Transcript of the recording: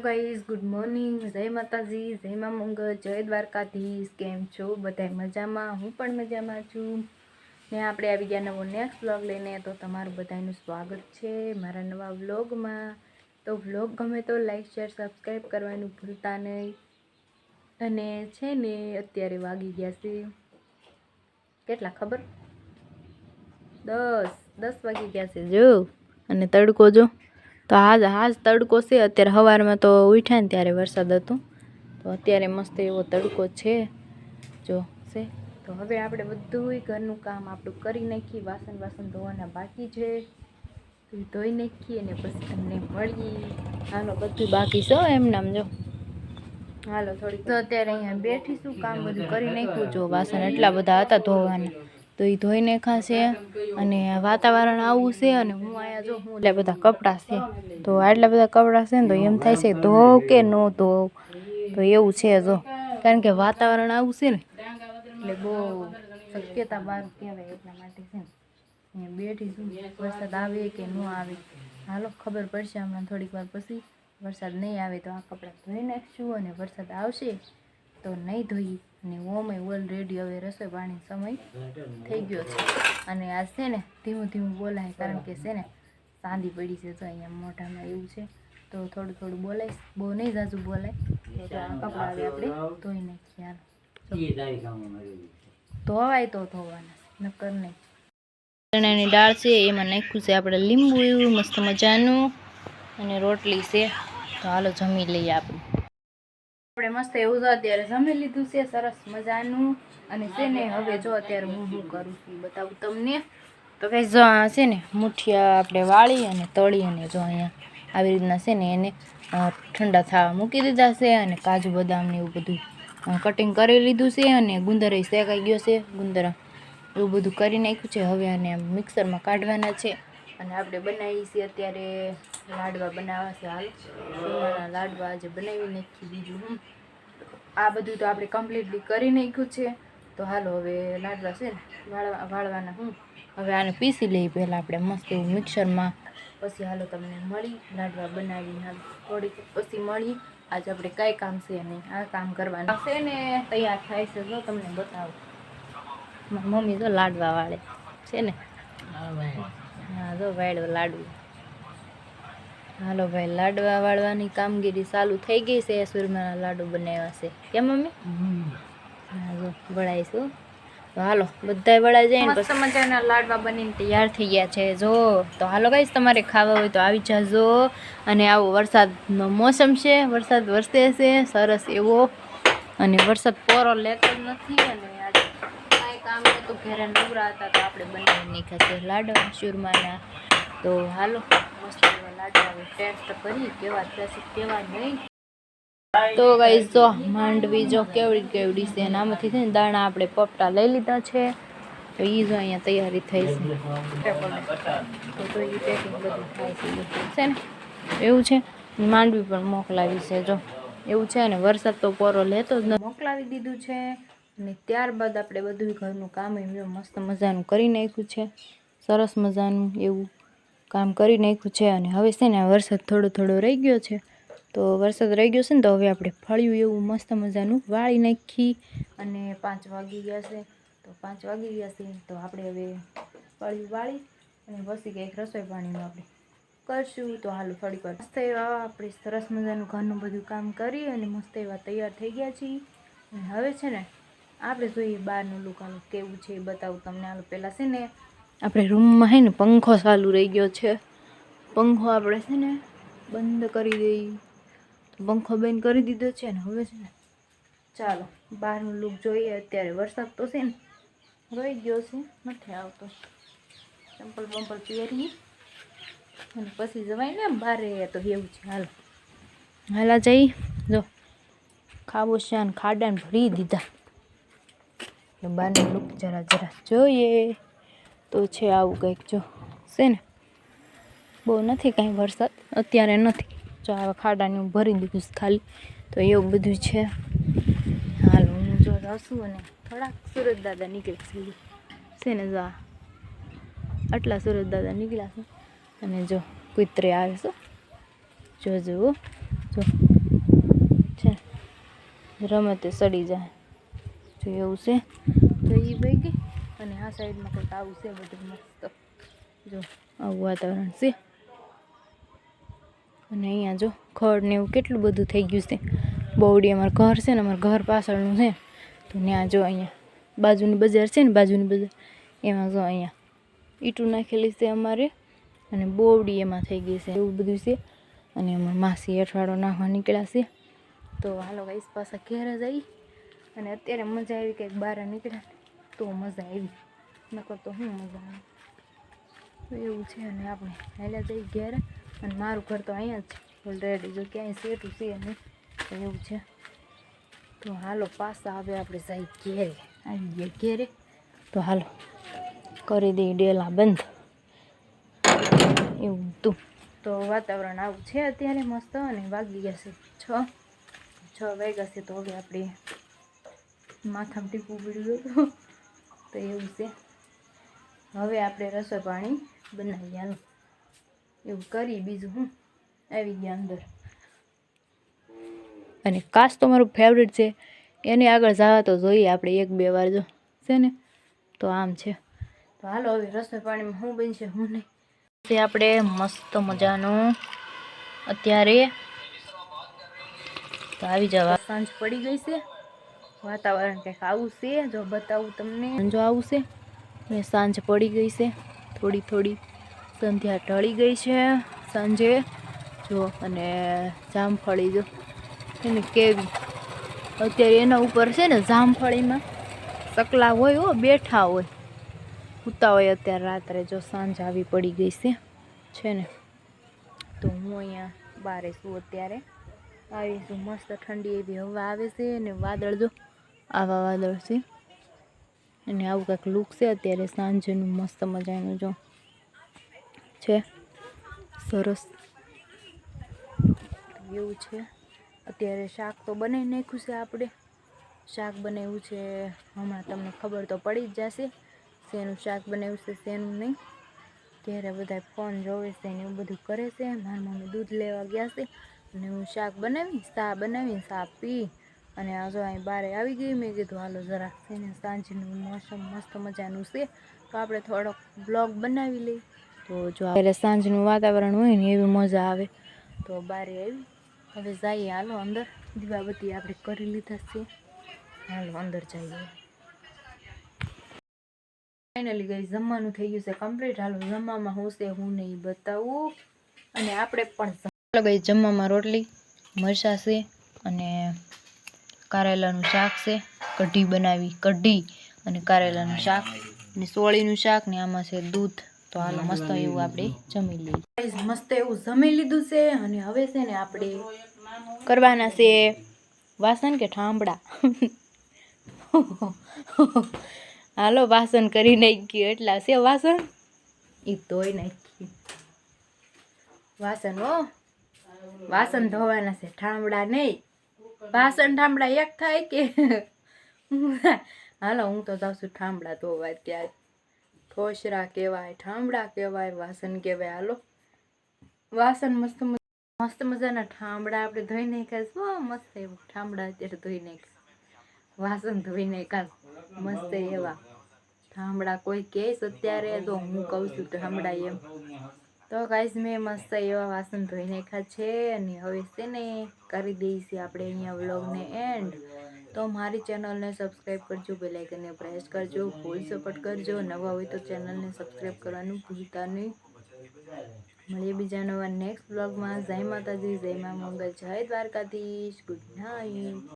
Guys, good morning, જય માતાજી, જય મા મંગળ, જય દ્વારકાધીશ. કેમ છો બધા? મજામાં? હું પણ મજામાં છું ને આપણે આવી ગયા નવો નેક્સ્ટ વ્લોગ લઈને. તો તમારું બધાનું સ્વાગત છે મારા નવા વ્લોગમાં. તો વ્લોગ ગમે તો લાઈક શેર સબસ્ક્રાઈબ કરવાનું ભૂલતા નહીં. અને છે ને અત્યારે વાગી ગયા છે કેટલા ખબર? 10 વાગી ગયા છે જો. અને તડકો જો, તો હાજ તડકો છે. અત્યારે સવારમાં તો ઉઠ્યા ને ત્યારે વરસાદ હતો, તો અત્યારે મસ્ત એવો તડકો છે જો છે. તો હવે આપણે બધું ઘરનું કામ આપણું કરી નાખીએ. વાસણ ધોવાના બાકી છે, તો ધોઈ નાખીએ અને પછી તમને મળીએ. હાલો, બધું બાકી છે એમનામ જો. હાલો થોડીક તો અત્યારે અહીંયા બેઠીશું, કામ બધું કરી નાખ્યું. જો વાસણ એટલા બધા હતા ધોવાના, તો એ ધોઈ નાખાશે. અને વાતાવરણ આવું છે અને હું અહીંયા જો હું એટલા બધા કપડાં છે, તો આટલા બધા કપડાં છે ને તો એમ થાય છે ધોવ કે ન ધોવ, તો એવું છે જો. કારણ કે વાતાવરણ આવું છે ને એટલે બહુ શક્યતા બહાર કહેવાય, એટલા માટે છે ને અહીંયા બેઠી છું. વરસાદ આવે કે ન આવે હાલો ખબર પડશે હમણાં થોડીક વાર પછી. વરસાદ નહીં આવે તો આ કપડાં ધોઈ નાખશું, અને વરસાદ આવશે તો નહીં ધોઈ. અને ઓમે ઓલરેડી હવે રસોઈ પાણી સમય થઈ ગયો છે. અને આજ છે ને ધીમું ધીમું બોલાય, કારણ કે છે ને સાંધી પડી છે તો અહીંયા મોઢામાં એવું છે, તો થોડું થોડું બોલાઈશ, બહુ નહીં ઝાઝું બોલાય. તો આ કપડાં હવે આપણે ધોઈ નાખીએ. ધોવાય તો ધોવાના, નકર નહીં. ચણાની દાળ છે એમાં નાખ્યું છે આપણે લીંબુ એવું મસ્ત મજાનું, અને રોટલી છે. તો હાલો જમી લઈએ આપણે મસ્ત એવું. જો અત્યારે જમી લીધું છે સરસ મજાનું. અને છે ને હવે જો અત્યારે હું શું કરું છું બતાવું તમને. તો કઈ જો આ છે ને મુઠિયા આપણે વાળી અને તળી, અને જો અહીંયા આવી રીતના છે ને એને ઠંડા થવા મૂકી દીધા છે. અને કાજુ બદામ ને એવું બધું કટિંગ કરી લીધું છે, અને ગુંદર શેકાઈ ગયો છે, ગુંદર એવું બધું કરી નાખ્યું છે. હવે આને મિક્સરમાં કાઢવાના છે. અને આપણે બનાવીએ છીએ અત્યારે લાડવા બનાવવા છે. હાલ સોનાના લાડવા આજે બનાવી નાખી. બીજું આ બધું તો આપણે કમ્પ્લીટલી કરી નાખ્યું છે. તો હાલો હવે લાડવા છે ને વાળવાના. હવે આને પીસી લઈએ પહેલાં આપણે મસ્ત એવું મિક્સરમાં, પછી હાલો તમને મળી લાડવા બનાવીને. હાલ થોડીક પછી મળી. આજે આપણે કાંઈ કામ છે નહીં, આ કામ કરવાનું છે ને તૈયાર થાય છે. જો તમને બતાવું, મારી મમ્મી જો લાડવા વાળે છે ને. હા જો વાળવા લાડુ. હાલો ભાઈ, લાડવા વાળવાની કામગીરી ચાલુ થઈ ગઈ છે. સુરમાના લાડુ બનાવ્યા છે કેમ મમ્મી? હા જો વળાઈશું. તો હાલો બધાય વળાઈ જાય ને મસ્ત મજાના લાડવા બનીને તૈયાર થઈ ગયા છે જો. તો હાલો ગાઈસ, તમારે ખાવા હોય તો આવી જાજો. અને આવો વરસાદનો મોસમ છે, વરસાદ વરસે છે સરસ એવો. અને વરસાદ પોરો લેતો જ નથી. અને આજે કાંઈ કામ નહોતું, ઘરે નવરા હતા, તો આપણે બનાવી નાખ્યા છે લાડવા સુરમાના. તો હાલો મસ્ત એવા લાડવા ટેસ્ટ કરી કેવા થશે કેવા નહીં. તો ગાઈસ જો માંડવી જો કેવડી કેવડી છે, અને આમાંથી છે ને દાણા આપણે પોપટા લઈ લીધા છે. તો એ જો અહીંયા તૈયારી થઈ છે, તો એ પેકિંગ બધું થાય છે ને એવું છે. માંડવી પણ મોકલાવી છે જો એવું છે. અને વરસાદ તો પોરો લેતો જ નથી, મોકલાવી દીધું છે. અને ત્યારબાદ આપણે બધું ઘરનું કામ એમ મસ્ત મજાનું કરી નાખ્યું છે, સરસ મજાનું એવું કામ કરી નાખ્યું છે. અને હવે છે ને વરસાદ થોડો થોડો રહી ગયો છે, તો વરસાદ રહી ગયો છે ને તો હવે આપણે ફળિયું એવું મસ્ત મજાનું વાળી નાખી. અને 5 વાગી ગયા છે, તો 5 વાગી ગયા છે તો આપણે હવે ફળિયું વાળી અને પછી કંઈક રસોઈ પાણીનું આપણે કરશું. તો હાલો થોડીક વાર મસ્ત એવા આપણે સરસ મજાનું ઘરનું બધું કામ કરી અને મસ્ત એવા તૈયાર થઈ ગયા છીએ. અને હવે છે ને આપણે જોઈએ બહારનું લુક હાલો કેવું છે એ બતાવું તમને. હાલો પહેલાં છે ને આપણે રૂમમાં છે ને પંખો ચાલુ રહી ગયો છે, પંખો આપણે છે ને બંધ કરી દઈએ. તો પંખો બંધ કરી દીધો છે ને હવે છે ને ચાલો બહારનું લુક જોઈએ. અત્યારે વરસાદ તો છે ને રહી ગયો છે, નથી આવતો. ચંપલ બંપલ પહેરીએ અને પછી જવાય ને બહાર તો એવું છે. હાલા જઈ જો ખાબોશિયાન ખાડાને ભરી દીધા. બહારનું લુક જરા જોઈએ તો છે આવું કંઈક જો છે ને. બહુ નથી કાંઈ વરસાદ અત્યારે નથી જો. આવા ખાડાને હું ભરી દીધું ખાલી, તો એવું બધું છે. હાલો હું જો જાઉં અને થોડાક સુરત દાદા નીકળે છે ને જો આટલા સુરત દાદા નીકળ્યા છે. અને જો કૂતરે આવે છે જોજો જો છે રમે તે સડી જાય જો એવું છે. તો એ ભાઈ ગઈ અને આ સાઈડમાં કંઈક આવું છે બધું મસ્ત જો આવું વાતાવરણ છે. અને અહીંયા જો ખડ ને એવું કેટલું બધું થઈ ગયું છે. બોવડી અમારું ઘર છે ને અમારું ઘર પાછળનું છે તો ત્યાં જો અહીંયા બાજુની બજાર છે ને બાજુની બજાર એમાં જો અહીંયા ઈંટું નાખેલી છે અમારે અને બોવડી એમાં થઈ ગઈ છે એવું બધું છે. અને અમારા માસી અઠવાડો નાખવા નીકળ્યા છે. તો હાલો ગાઈસ પાછા ઘેર જઈ અને અત્યારે મજા આવી કંઈક બહાર નીકળ્યા તો મજા આવી નકર તો શું મજા આવે એવું છે. અને આપણે હાલ્યા જઈ ઘેર અને મારું ઘર તો અહીંયા જ છે ઓલરેડી જો ક્યાંય સેટું છે નહીં એવું છે. તો હાલો પાછા આવે આપણે જઈ ઘેરે આવી ગયા ઘેરે તો હાલો કરી દઈ ડેલા બંધ એવું તું. તો વાતાવરણ આવું છે અત્યારે મસ્ત અને વાગી ગયા છે 6 વાગ્યા છે. તો હવે આપણે માથામાં ટીપું પડ્યું તો એવું છે. હવે આપણે રસોઈ પાણી બનાવીએ હાલો એવું કરી બીજું હું આવી ગયા અંદર. અને કાચ તો મારું ફેવરેટ છે એની આગળ જવા તો જોઈએ આપણે 1-2 વાર જો છે ને તો આમ છે. તો હાલો હવે રસોઈ પાણીમાં શું બનશે શું નહીં તે આપણે મસ્ત મજાનું અત્યારે તો આવી જવા. સાંજ પડી ગઈ છે વાતાવરણ કંઈક આવું છે જો બતાવું તમને જો આવું છે ને સાંજ પડી ગઈ છે થોડી થોડી સંધ્યા ઢળી ગઈ છે સાંજે જો. અને જામફળી જો એને કેવી અત્યારે એના ઉપર છે ને જામફળીમાં સકલા હોય હો બેઠા હોય સૂતા હોય અત્યારે રાત્રે જો સાંજ આવી પડી ગઈ છે ને. તો હું અહીંયા બારે છું અત્યારે આવીશું મસ્ત ઠંડી એવી હવા આવે છે ને વાદળ જો આવા વાદળ છે અને આવું કંઈક લુક છે અત્યારે સાંજનું મસ્ત મજાનું જો છે સરસ એવું છે. અત્યારે શાક તો બનાવી નાખ્યું છે આપણે શાક બનાવ્યું છે હમણાં તમને ખબર તો પડી જ જશે શેનું શાક બનાવ્યું છે શેનું નહીં. ત્યારે બધા ફોન જોવે છે ને એવું બધું કરે છે. મારી મમ્મી દૂધ લેવા ગયા છે અને હું શાક બનાવી ચા બનાવીને ચા પી અને આ જો અહીં બારે આવી ગઈ. મેં કીધું હાલો જરાક છે ને સાંજનું મોસમ મસ્ત મજાનું છે તો આપણે થોડોક બ્લોગ બનાવી લઈ. તો જો અત્યારે સાંજનું વાતાવરણ હોય ને એવી મજા આવે તો બારે આવી. હવે જઈએ હાલો અંદર દીવાબત્તી આપણે કરી લીધા છે હાલો અંદર જઈએ. ફાઇનલી ગઈ જમવાનું થઈ ગયું છે કમ્પ્લીટ. હાલો જમવામાં હું છે હું નહીં બતાવું અને આપણે પણ ચાલો ગઈ જમવામાં રોટલી મરચાં છે અને કારેલાનું શાક છે કઢી બનાવી કઢી અને કારેલાનું શાક ને સોળીનું શાક ને આમાં છે દૂધ. તો હાલો મસ્ત એવું આપણે જમી લઈએ. મસ્ત એવું જમી લીધું છે અને હવે છે ને આપણે કરવાના છે વાસણ કે ઠામડા હાલો વાસણ કરી નાખ્યું એટલા છે વાસણ એ ધોઈ નાખી વાસણ હો વાસણ ધોવાના છે ઠામડા નહીં. વાસણ ઠામડા એક થાય કે હાલો હું તો જાઉં છું ઠામડા ધોવા. ત્યાં ઠોસરા કહેવાય ઠામડા કહેવાય વાસણ કહેવાય. હાલો વાસણ મસ્ત મસ્ત મજાના ઠામડા આપણે ધોઈ નાખ્યા મસ્ત એવું ઠામડા અત્યારે ધોઈ નાખ્યા વાસણ ધોઈ નાખ્યા મસ્ત એવા ઠામડા. કોઈ કેસ અત્યારે તો હું કહું છું ઠામડા એમ. તો ગાઈસ મેં મસ્ત એવા વાસણ ધોઈ નાખ્યા છે અને હવે છે ને કરી દઈશું આપણે અહીંયા વ્લોગને એન્ડ. તો મારી ચેનલને સબસ્ક્રાઈબ કરજો બેલ આઇકનને પ્રેસ કરજો ફૂલ સપોર્ટ કરજો. નવા હોય તો ચેનલને સબસ્ક્રાઈબ કરવાનું ભૂલતા નહીં. મળીએ બીજા નવા નેક્સ્ટ વ્લોગમાં. જય માતાજી જય મા મંગલ જય દ્વારકાધીશ ગુડ નાઇટ.